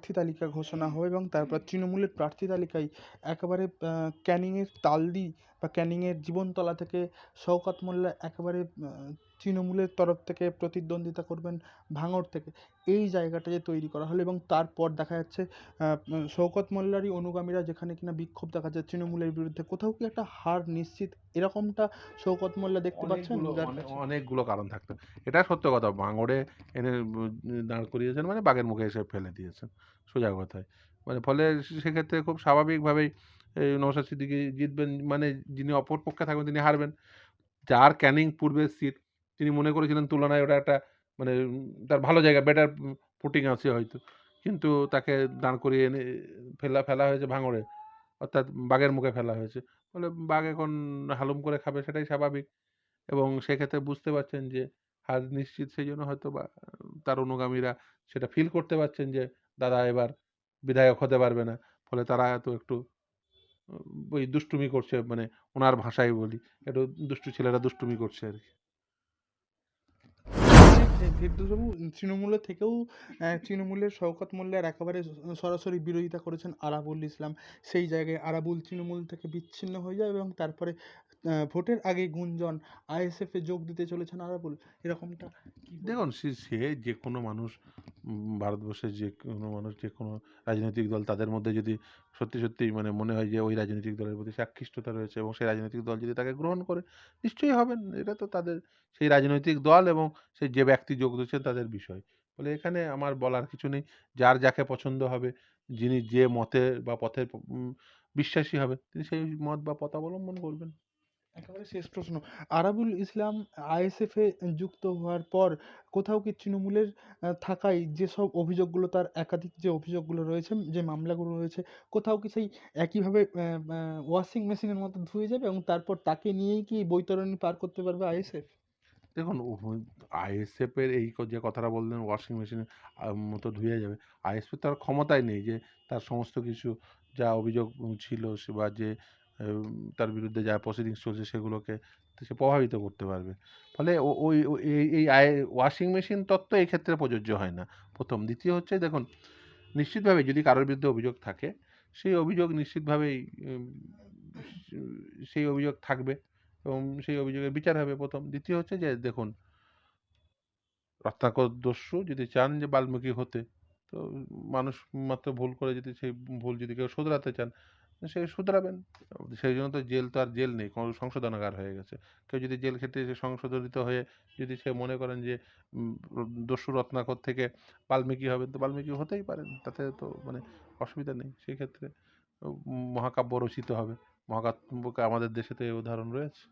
প্রার্থী তালিকা ঘোষণা হয় এবং তারপর তৃণমূলের প্রার্থী তালিকায় একেবারে ক্যানিংয়ের তালদি বা ক্যানিংয়ের জীবনতলা থেকে শওকত মোল্লা একেবারে তৃণমূলের তরফ থেকে প্রতিদ্বন্দ্বিতা করবেন ভাঙড় থেকে। এই জায়গাটা যে তৈরি করা হলো এবং তারপর দেখা যাচ্ছে শওকত মোল্লারই অনুগামীরা যেখানে কিনা বিক্ষোভ দেখা যায় তৃণমূলের বিরুদ্ধে, কোথাও কি একটা হার নিশ্চিত এরকমটা শওকত মোল্লা দেখতে পাচ্ছেন যার কাছে? অনেকগুলো কারণ থাকতো। এটা সত্য কথা, ভাঙড়ে এনে দাঁড় করিয়েছেন মানে বাঘের মুখে এসে ফেলে দিয়েছেন, সোজা কথায়। মানে ফলে সেক্ষেত্রে খুব স্বাভাবিকভাবেই এই নওশাদ সিদ্দিকী জিতবেন, মানে যিনি অপর পক্ষে থাকবেন তিনি হারবেন। যার ক্যানিং পূর্বের সিট, তিনি মনে করেছিলেন তুলনায় ওটা একটা মানে তার ভালো জায়গা, বেটার ফুটিং আছে হয়তো। কিন্তু তাকে দাঁড় করিয়ে এনে ফেলা হয়েছে ভাঙড়ে, অর্থাৎ বাঘের মুখে ফেলা হয়েছে। ফলে বাঘ এখন হালুম করে খাবে, সেটাই স্বাভাবিক। এবং সেক্ষেত্রে বুঝতে পারছেন যে হার নিশ্চিত, সেইজন্য হয়তোবা তার অনুগামীরা সেটা ফিল করতে পারছেন যে দাদা এবার বিধায়ক হতে পারবে না। ফলে তারা তো একটু ওই দুষ্টুমি করছে, মানে ওনার ভাষায় বলি, একটু দুষ্টু ছেলেরা দুষ্টুমি করছে আরকি। ফেরদৌসবাবু তৃণমূলের থেকেও তৃণমূলের শওকত মোল্লার একেবারে সরাসরি বিরোধিতা করেছেন আরাবুল ইসলাম। সেই জায়গায় আরাবুল তৃণমূল থেকে বিচ্ছিন্ন হয়ে যায় এবং তারপরে ভোটের আগেই গুঞ্জন আইএসএফ এ যোগ দিতে চলেছেন আরাবুল, এরকমটা কি দেখুন, বলবেন? সে যেকোনো মানুষ, ভারতবর্ষের যেকোনো মানুষ, যেকোনো রাজনৈতিক দল, তাদের মধ্যে যদি সত্যিই মানে মনে হয় যে ওই রাজনৈতিক দলের প্রতি সে আকৃষ্টতা রয়েছে এবং সেই রাজনৈতিক দল যদি তাকে গ্রহণ করে, নিশ্চয়ই হবেন। এটা তো তাদের সেই রাজনৈতিক দল এবং সেই যে ব্যক্তি যোগ দিচ্ছেন তাদের বিষয়। ফলে এখানে আমার বলার কিছু নেই। যার যাকে পছন্দ হবে, যিনি যে মতে বা পথের বিশ্বাসী হবে, তিনি সেই মত বা পথ অবলম্বন করবেন। একেবারে শেষ প্রশ্ন, আরাবুল ইসলাম আইএসএফ এ যুক্ত হওয়ার পর কোথাও কি তৃণমূলের থাকায় যেসব অভিযোগগুলো, তার একাধিক যে অভিযোগগুলো রয়েছে, যে মামলাগুলো রয়েছে, কোথাও কি সেই একইভাবে ওয়াশিং মেশিনের মতো ধুয়ে যাবে এবং তারপর তাকে নিয়েই কি বৈতরণী পার করতে পারবে আইএসএফ? দেখুন, আইএসএফ এর এই যে কথাটা বললেন ওয়াশিং মেশিনের মতো ধুয়ে যাবে। আইএসএফ তার ক্ষমতাই নেই যে তার সমস্ত কিছু যা অভিযোগ ছিল বা যে তার বিরুদ্ধে যা প্রসিডিংস চলছে সেগুলোকে সে প্রভাবিত করতে পারবে। ফলে এই ওয়াশিং মেশিন তত্ত্ব এই ক্ষেত্রে প্রযোজ্য হয় না, প্রথম। দ্বিতীয় হচ্ছে, দেখুন, নিশ্চিতভাবে যদি কারোর বিরুদ্ধে অভিযোগ থাকে, সেই অভিযোগ নিশ্চিতভাবেই উম সেই অভিযোগ থাকবে এবং সেই অভিযোগের বিচার হবে, প্রথম। দ্বিতীয় হচ্ছে যে, দেখুন, রত্নাকর-দস্যু যদি চান যে বাল্মীকি হতে, তো মানুষ মাত্র ভুল করে, যদি সেই ভুল যদি কেউ শুধরাতে চান, সে শুধরাবেন। সেই জন্য তো জেল, তো আর জেল নেই, কোনো সংশোধনাগার হয়ে গেছে। কেউ যদি জেল খেটে এসে সংশোধনিত হয়ে যদি সে মনে করেন যে দস্যু রত্নাকর থেকে বাল্মীকি হবেন, তো বাল্মীকি হতেই পারেন। তাতে তো মানে অসুবিধা নেই। সেই ক্ষেত্রে মহাকাব্য রচিত হবে। মহাকাব্যকে আমাদের দেশে তো এই উদাহরণ রয়েছে।